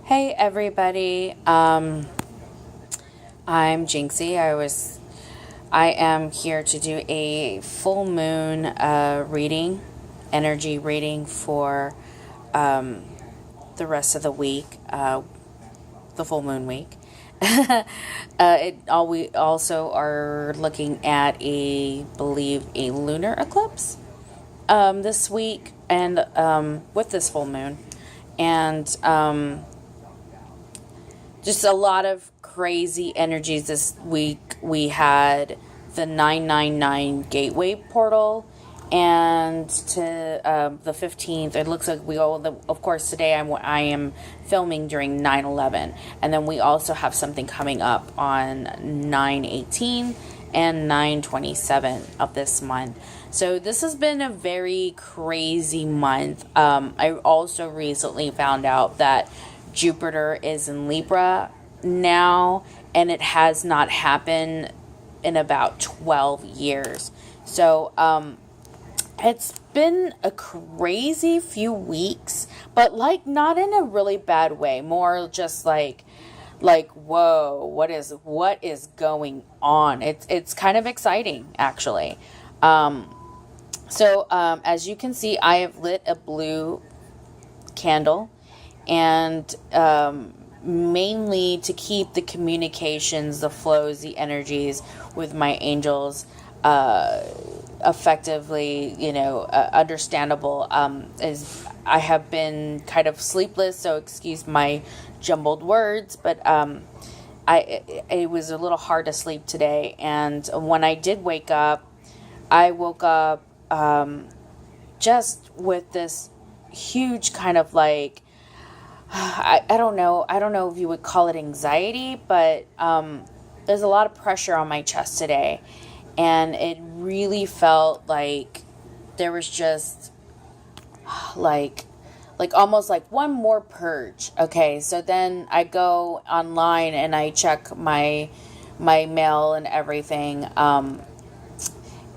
Hey everybody, I'm Jinxie. I am here to do a full moon energy reading for the rest of the week, the full moon week. We also are looking at believe a lunar eclipse this week, and with this full moon, and just a lot of crazy energies this week. We had the 999 gateway portal, and to the 15th, it looks like of course, today I am filming during 9/11, and then we also have something coming up on 9/18 and 9/27 of this month. So this has been a very crazy month. I also recently found out that Jupiter is in Libra now, and it has not happened in about 12 years. So it's been a crazy few weeks, but like not in a really bad way, more just like whoa, what is going on? It's kind of exciting, actually. As you can see, I have lit a blue candle, and mainly to keep the communications, the flows, the energies with my angels effectively, understandable. As I have been kind of sleepless, so excuse my jumbled words, but it was a little hard to sleep today. And when I did wake up, I woke up just with this huge kind of like, I don't know if you would call it anxiety, but there's a lot of pressure on my chest today, and it really felt like there was just like almost like one more purge. Okay, so then I go online and I check my mail and everything,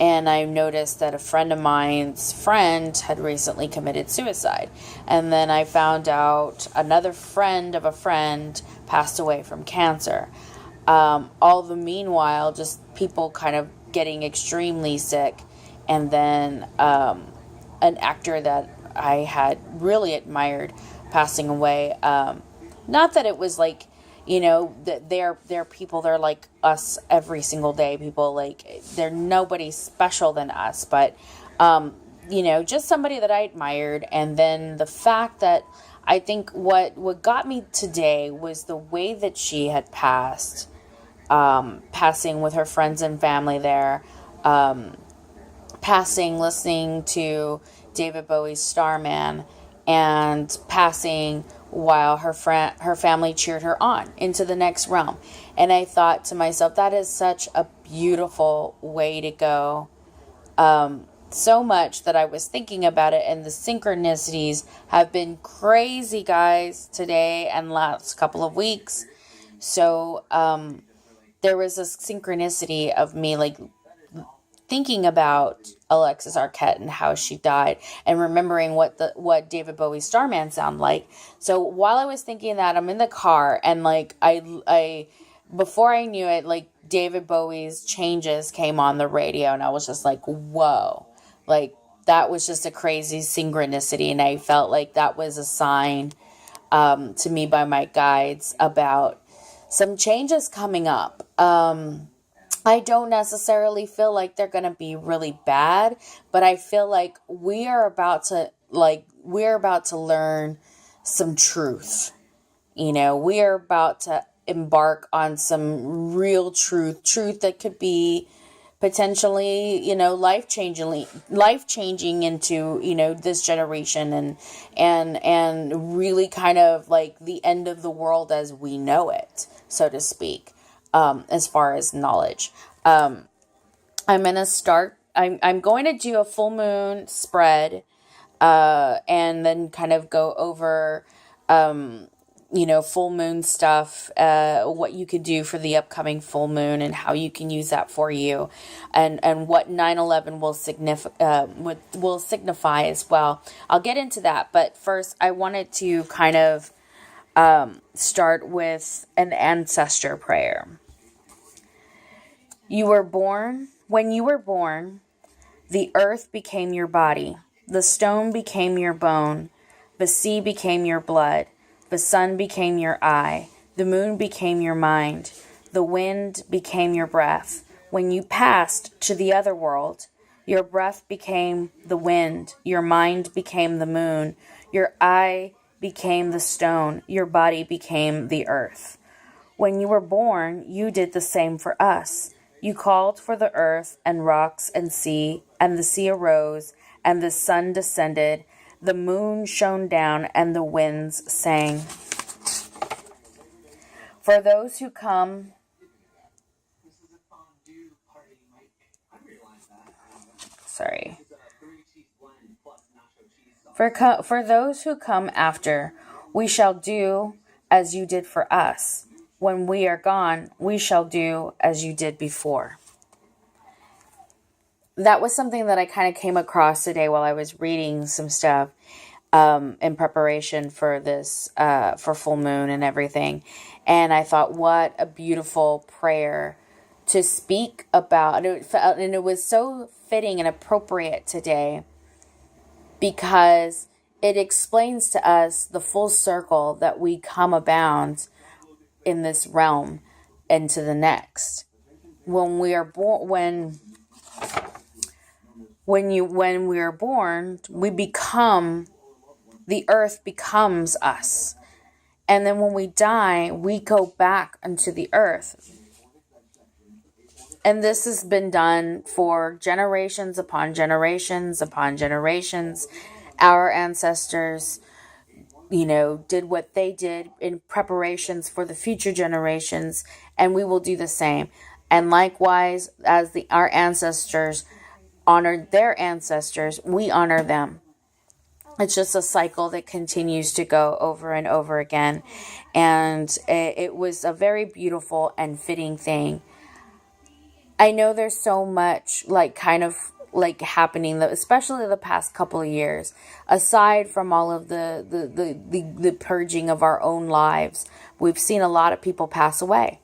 and I noticed that a friend of mine's friend had recently committed suicide. And then I found out another friend of a friend passed away from cancer. All the meanwhile, just people kind of getting extremely sick. And then an actor that I had really admired passing away. Not that it was like, that they're people, they're like us every single day. People, like, they're nobody special than us, but just somebody that I admired. And then the fact that I think what got me today was the way that she had passing with her friends and family there, passing listening to David Bowie's Starman, and passing while her family cheered her on into the next realm. And I thought to myself, that is such a beautiful way to go. So much that I was thinking about it, and the synchronicities have been crazy, guys, today and last couple of weeks. So there was a synchronicity of me like thinking about Alexis Arquette and how she died, and remembering what David Bowie's Starman sounded like. So while I was thinking that, I'm in the car, and like I before I knew it, like David Bowie's Changes came on the radio, and I was just like, whoa, like that was just a crazy synchronicity, and I felt like that was a sign to me by my guides about some changes coming up. I don't necessarily feel like they're going to be really bad, but I feel like we're about to learn some truth. We are about to embark on some real truth that could be potentially, life-changing into, this generation, and really kind of like the end of the world as we know it, so to speak. As far as knowledge, I'm going to do a full moon spread, and then kind of go over, full moon stuff, what you could do for the upcoming full moon and how you can use that for you, and what 9/11 will signify as well. I'll get into that, but first I wanted to kind of start with an ancestor prayer. When you were born, the earth became your body, the stone became your bone, the sea became your blood, the sun became your eye, the moon became your mind, the wind became your breath. When you passed to the other world, your breath became the wind, your mind became the moon, your eye became the stone, your body became the earth. When you were born, you did the same for us. You called for the earth and rocks and the sea arose, and the sun descended, the moon shone down, and the winds sang. For those who come, For those who come after, we shall do as you did for us. When we are gone, we shall do as you did before. That was something that I kind of came across today while I was reading some stuff in preparation for this, for full moon and everything. And I thought, what a beautiful prayer to speak about. And it was so fitting and appropriate today because it explains to us the full circle that we come abound in this realm and to the next. When we are born, when we are born, we become, the earth becomes us. And then when we die, we go back into the earth. And this has been done for generations upon generations upon generations. Our ancestors, did what they did in preparations for the future generations, and we will do the same. And likewise, as our ancestors honored their ancestors, we honor them. It's just a cycle that continues to go over and over again. And it was a very beautiful and fitting thing. I know there's so much happening, especially the past couple of years, aside from all of the purging of our own lives. We've seen a lot of people pass away.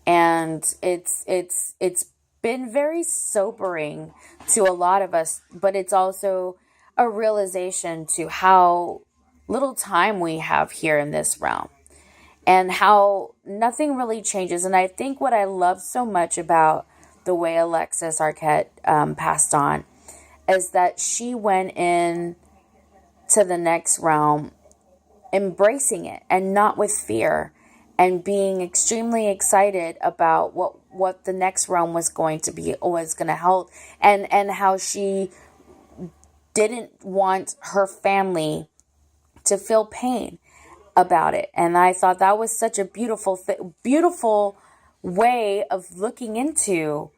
And it's been very sobering to a lot of us, but it's also a realization to how little time we have here in this realm and how nothing really changes. And I think what I love so much about the way Alexis Arquette passed on is that she went in to the next realm embracing it and not with fear, and being extremely excited about what the next realm was going to hold, and how she didn't want her family to feel pain about it. And I thought that was such a beautiful way of looking into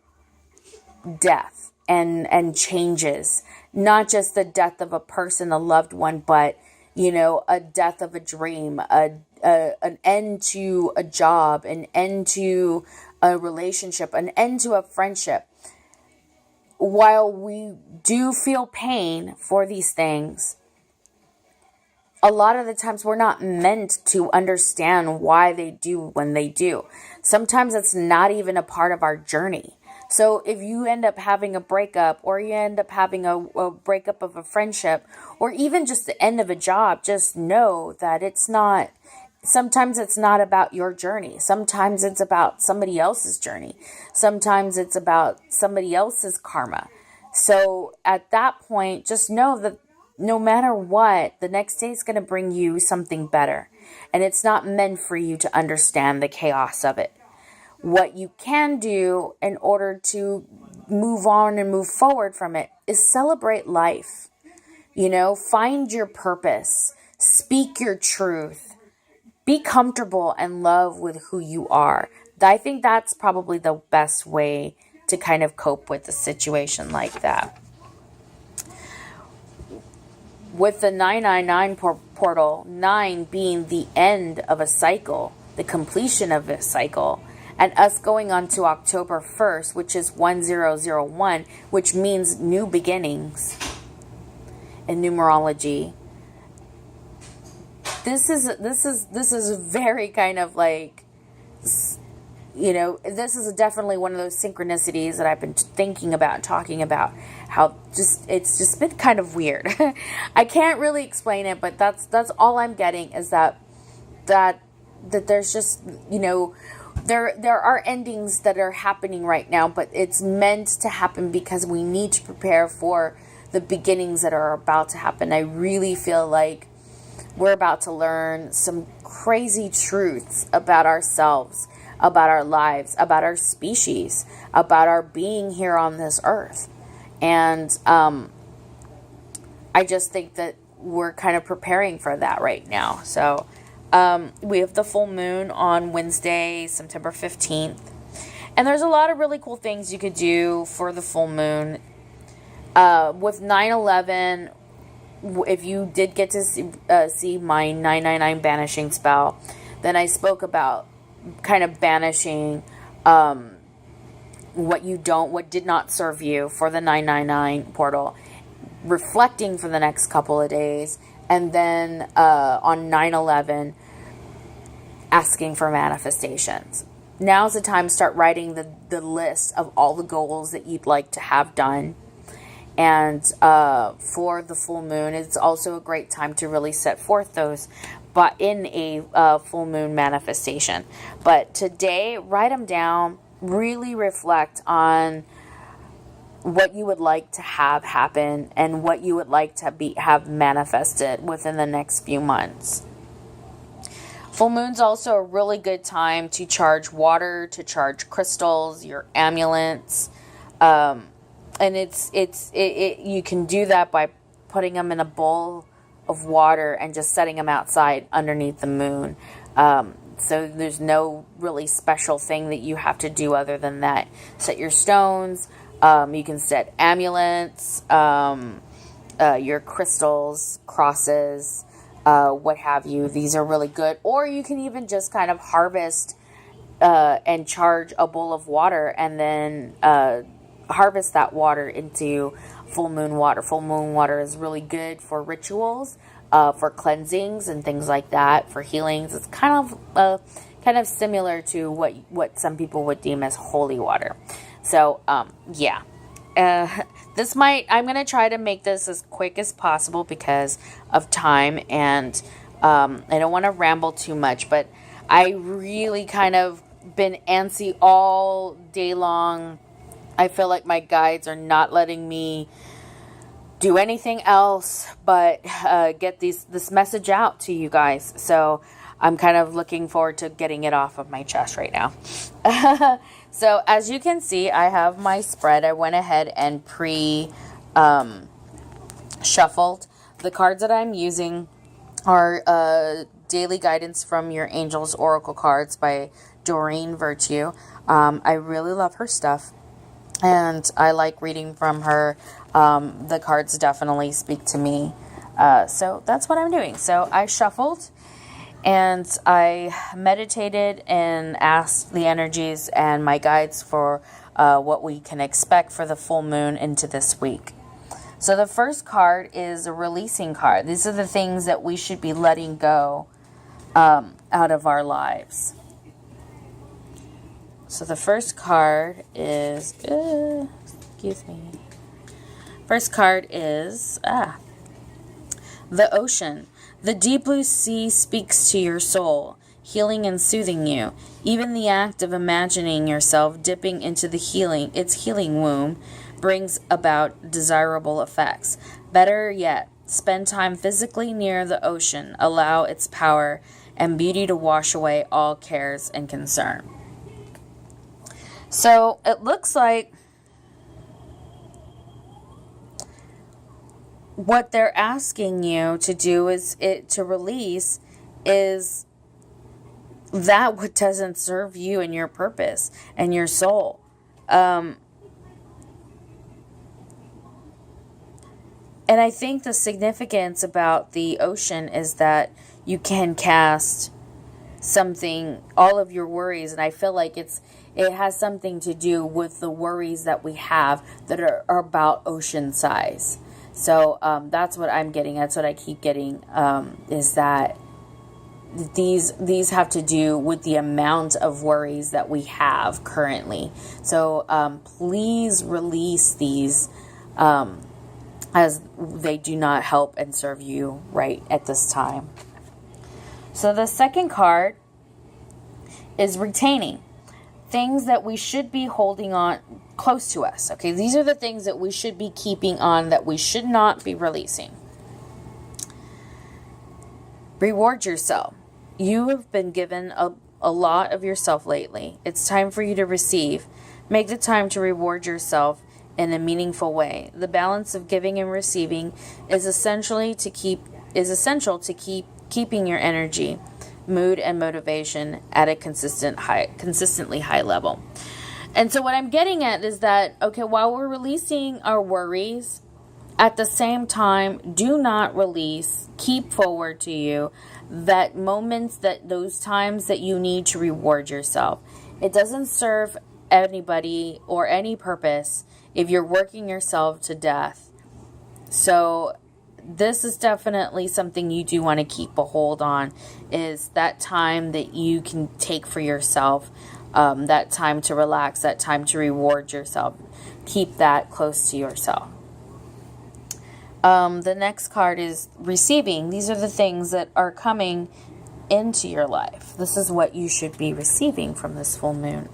death and changes, not just the death of a person, a loved one, but a death of a dream, an end to a job, an end to a relationship, an end to a friendship. While we do feel pain for these things, a lot of the times we're not meant to understand why they do when they do. Sometimes it's not even a part of our journey. So if you end up having a breakup, or you end up having a breakup of a friendship, or even just the end of a job, just know that sometimes it's not about your journey. Sometimes it's about somebody else's journey. Sometimes it's about somebody else's karma. So at that point, just know that no matter what, the next day is going to bring you something better. And it's not meant for you to understand the chaos of it. What you can do in order to move on and move forward from it is celebrate life. Find your purpose. Speak your truth. Be comfortable and love with who you are. I think that's probably the best way to kind of cope with a situation like that. With the 999 portal, 9 being the end of a cycle, the completion of a cycle, and us going on to October 1st, which is 1001, which means new beginnings in numerology. this is very kind of like, this is definitely one of those synchronicities that I've been thinking about and talking about, how it's just been kind of weird. I can't really explain it, but that's all I'm getting, is that there's just, there are endings that are happening right now, but it's meant to happen because we need to prepare for the beginnings that are about to happen. I really feel like we're about to learn some crazy truths about ourselves, about our lives, about our species, about our being here on this earth. And I just think that we're kind of preparing for that right now. So we have the full moon on Wednesday, September 15th. And there's a lot of really cool things you could do for the full moon. With 9/11, if you did get to see my 999 banishing spell, then I spoke about kind of banishing what did not serve you for the 999 portal, reflecting for the next couple of days, and then on 9/11, asking for manifestations. Now's the time to start writing the list of all the goals that you'd like to have done. And for the full moon, it's also a great time to really set forth those, but in a full moon manifestation. But today, write them down, really reflect on what you would like to have happen and what you would like to have manifested within the next few months. Full moon's also a really good time to charge water, to charge crystals, your amulets. And you can do that by putting them in a bowl of water and just setting them outside underneath the moon. So there's no really special thing that you have to do other than that. Set your stones. You can set amulets, your crystals, crosses, what have you. These are really good. Or you can even just kind of harvest and charge a bowl of water, and then harvest that water into full moon water. Full moon water is really good for rituals, for cleansings and things like that, for healings. It's kind of similar to what some people would deem as holy water. So yeah, I'm gonna try to make this as quick as possible because of time, and I don't want to ramble too much, but I really kind of been antsy all day long. I feel like my guides are not letting me do anything else but get this message out to you guys. So I'm kind of looking forward to getting it off of my chest right now. So as you can see, I have my spread. I went ahead and shuffled. The cards that I'm using are Daily Guidance from Your Angels Oracle Cards by Doreen Virtue. I really love her stuff, and I like reading from her. The cards definitely speak to me. So that's what I'm doing. So I shuffled, and I meditated and asked the energies and my guides for what we can expect for the full moon into this week. So the first card is a releasing card. These are the things that we should be letting go out of our lives. So the first card is, excuse me. First card is, the ocean. The deep blue sea speaks to your soul, healing and soothing you. Even the act of imagining yourself dipping into its healing womb brings about desirable effects. Better yet, spend time physically near the ocean. Allow its power and beauty to wash away all cares and concern. So it looks like what they're asking you to do to release is that what doesn't serve you and your purpose and your soul. And I think the significance about the ocean is that you can cast all of your worries, and I feel like it has something to do with the worries that we have that are about ocean size. So that's what I'm getting. That's what I keep getting, is that these have to do with the amount of worries that we have currently. So please release these as they do not help and serve you right at this time. So the second card is retaining. Things that we should be holding on close to us. Okay, these are the things that we should be keeping on, that we should not be releasing. Reward yourself. You have been given a lot of yourself lately. It's time for you to receive. Make the time to reward yourself in a meaningful way. The balance of giving and receiving is essential to keep keeping your energy, mood, and motivation at a consistently high level. And so what I'm getting at is that, okay, while we're releasing our worries, at the same time, do not release, keep forward to you that moments, that those times that you need to reward yourself. It doesn't serve anybody or any purpose if you're working yourself to death. So this is definitely something you do want to keep a hold on, is that time that you can take for yourself, that time to relax, that time to reward yourself. Keep that close to yourself. The next card is receiving. These are the things that are coming into your life. This is what you should be receiving from this full moon.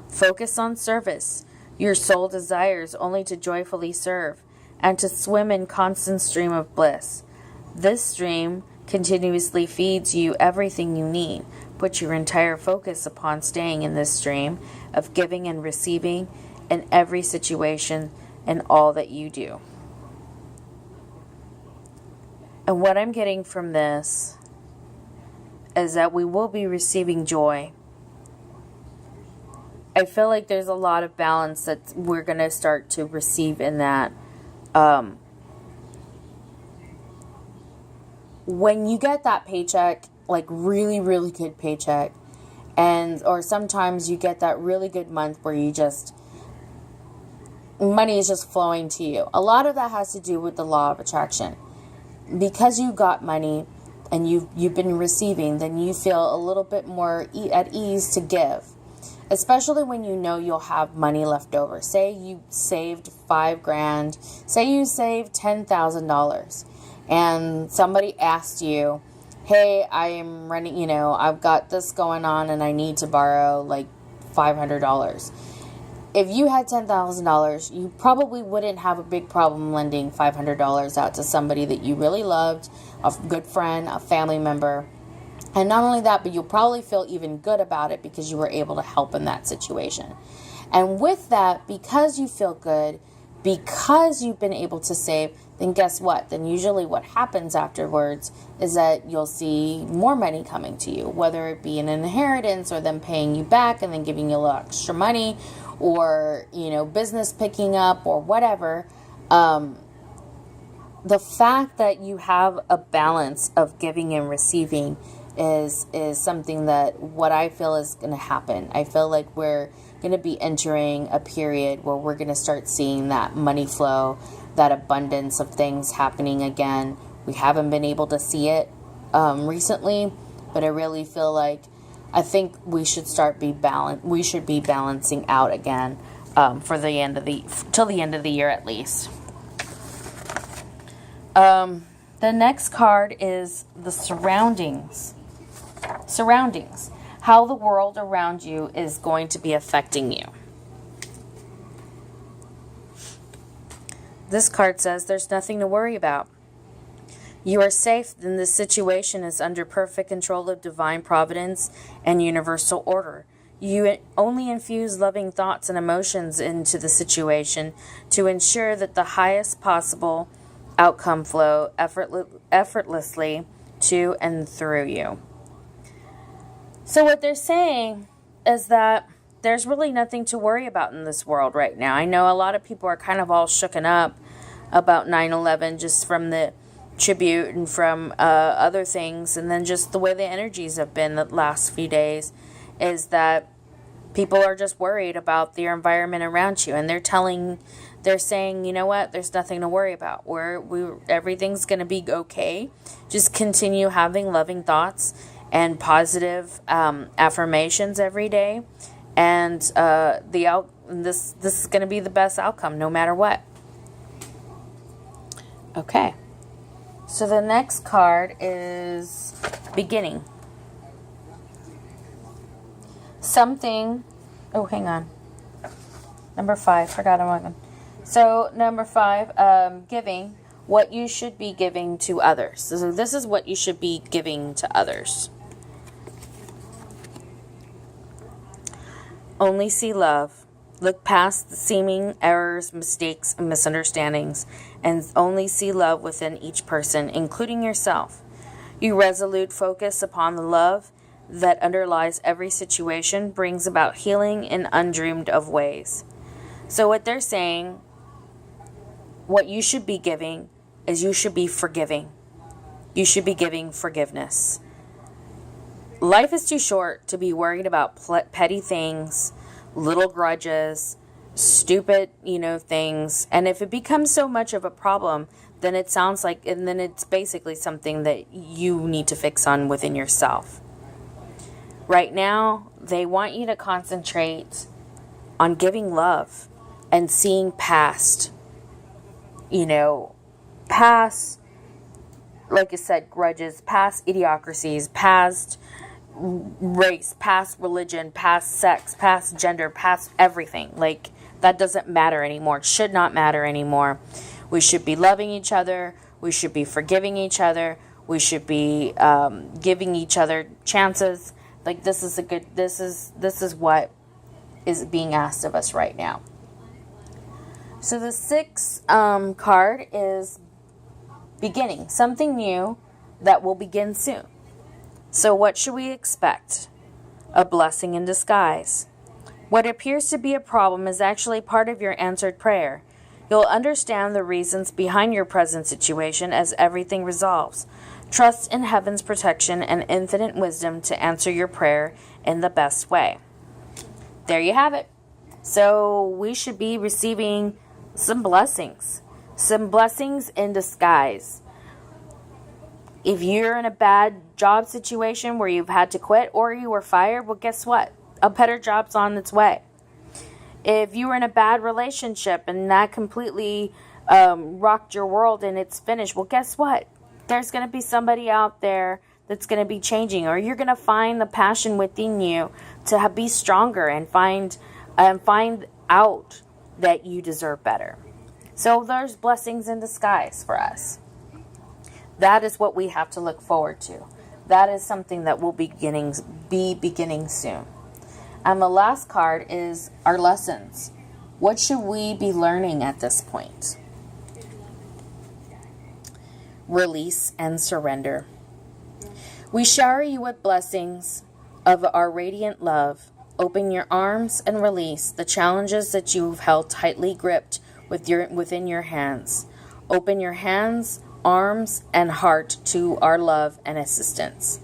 Focus on service. Your soul desires only to joyfully serve and to swim in constant stream of bliss. This stream continuously feeds you everything you need. Put your entire focus upon staying in this stream of giving and receiving in every situation and all that you do. And what I'm getting from this is that we will be receiving joy. I feel like there's a lot of balance that we're going to start to receive in that. When you get that paycheck, like really, really good paycheck, or sometimes you get that really good month where you just, money is just flowing to you. A lot of that has to do with the law of attraction. Because you got money and you've been receiving, then you feel a little bit more at ease to give. Especially when you know you'll have money left over. Say you saved $5,000. Say you saved $10,000. And somebody asked you, hey, I am running, I've got this going on and I need to borrow like $500. If you had $10,000, you probably wouldn't have a big problem lending $500 out to somebody that you really loved, a good friend, a family member. And not only that, but you'll probably feel even good about it because you were able to help in that situation. And with that, because you feel good, because you've been able to save, then guess what? Then usually what happens afterwards is that you'll see more money coming to you, whether it be an inheritance or them paying you back and then giving you a little extra money, or, business picking up or whatever. The fact that you have a balance of giving and receiving is something that what I feel is going to happen. I feel like we're going to be entering a period where we're going to start seeing that money flow, that abundance of things happening again. We haven't been able to see it recently, but I really feel like I think we should we should be balancing out again for the end of till the end of the year at least. The next card is the surroundings. Surroundings. How the world around you is going to be affecting you. This card says there's nothing to worry about. You are safe, and this situation is under perfect control of divine providence and universal order. You only infuse loving thoughts and emotions into the situation to ensure that the highest possible outcome flow effortlessly to and through you. So what they're saying is that there's really nothing to worry about in this world right now. I know a lot of people are kind of all shooken up about 9/11 just from the tribute and from other things, and then just the way the energies have been the last few days, is that People are just worried about their environment around you, and they're saying, you know what, there's nothing to worry about. Everything's going to be okay. Just continue having loving thoughts and positive affirmations every day, and this is going to be the best outcome no matter what. Okay. So the next card is beginning. Oh, hang on. Number 5, forgot one. So number 5, giving what you should be giving to others. So this is what you should be giving to others. Only see love. Look past the seeming errors, mistakes, and misunderstandings, and only see love within each person, including yourself. You resolute focus upon the love that underlies every situation brings about healing in undreamed of ways. So what they're saying, what you should be giving is you should be forgiving. You should be giving forgiveness. Life is too short to be worried about petty things, little grudges, stupid, things. And if it becomes so much of a problem, then it sounds like, and then it's basically something that you need to fix on within yourself. Right now, they want you to concentrate on giving love and seeing past, past, like I said, grudges, past idiocracies, past race, past religion, past sex, past gender, past everything. Like, that doesn't matter anymore. It should not matter anymore. We should be loving each other. We should be forgiving each other. We should be giving each other chances. Like, this is what is being asked of us right now. So the 6th card is beginning, something new that will begin soon. So what should we expect? A blessing in disguise. What appears to be a problem is actually part of your answered prayer. You'll understand the reasons behind your present situation as everything resolves. Trust in heaven's protection and infinite wisdom to answer your prayer in the best way. There you have it. So we should be receiving some blessings in disguise. If you're in a bad job situation where you've had to quit or you were fired, well, guess what? A better job's on its way. If you were in a bad relationship and that completely rocked your world and it's finished, well, guess what? There's going to be somebody out there that's going to be changing, or you're going to find the passion within you to be stronger and find out that you deserve better. So there's blessings in disguise for us. That is what we have to look forward to. That is something that will be beginning soon. And the last card is our lessons. What should we be learning at this point? Release and surrender. We shower you with blessings of our radiant love. Open your arms and release the challenges that you've held tightly gripped within your hands. Open your hands, arms, and heart to our love and assistance.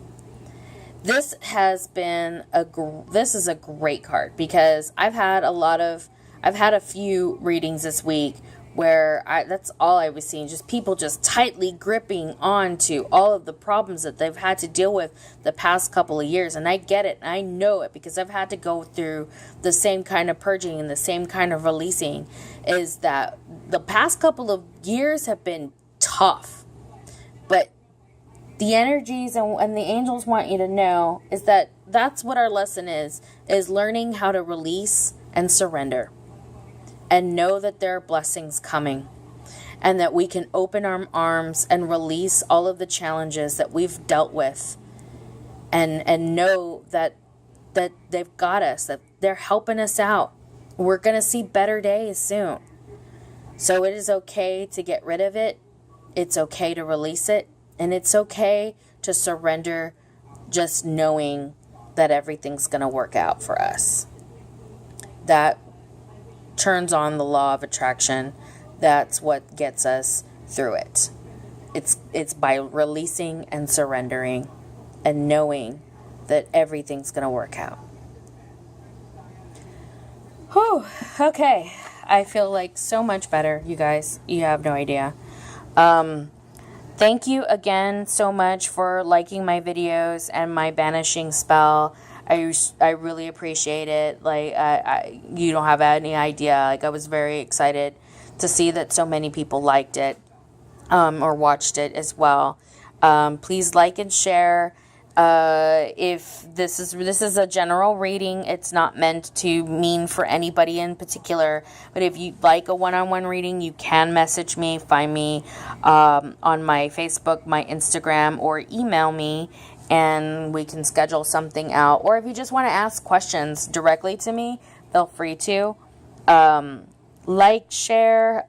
This is a great card because I've had a few readings this week where that's all I was seeing, just people just tightly gripping on to all of the problems that they've had to deal with the past couple of years. And I get it. I know it because I've had to go through the same kind of purging and the same kind of releasing. Is that the past couple of years have been tough. But the energies and the angels want you to know is that that's what our lesson is learning how to release and surrender. And know that there are blessings coming. And that we can open our arms and release all of the challenges that we've dealt with. And know that they've got us, that they're helping us out. We're going to see better days soon. So it is okay to get rid of it. It's okay to release it. And it's okay to surrender, just knowing that everything's going to work out for us. That turns on the law of attraction. That's what gets us through it. It's by releasing and surrendering and knowing that everything's going to work out. Whew, okay. I feel like so much better, you guys. You have no idea. Thank you again so much for liking my videos and my banishing spell. I really appreciate it. Like, you don't have any idea. Like, I was very excited to see that so many people liked it, or watched it as well. Please like and share. If this is a general reading, it's not meant to mean for anybody in particular. But if you like a one-on-one reading, you can message me, find me on my Facebook, my Instagram, or email me, and we can schedule something out. Or if you just want to ask questions directly to me, feel free to like, share,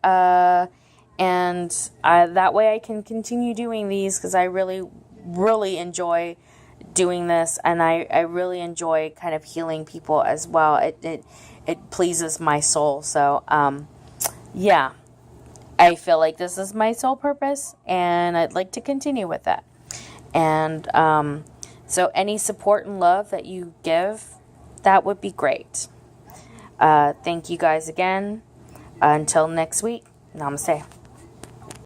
and that way I can continue doing these, because I really enjoy doing this, and I really enjoy kind of healing people as well. It pleases my soul. So yeah, I feel like this is my sole purpose, and I'd like to continue with that. And so any support and love that you give, that would be great. Thank you guys again. Until next week, namaste.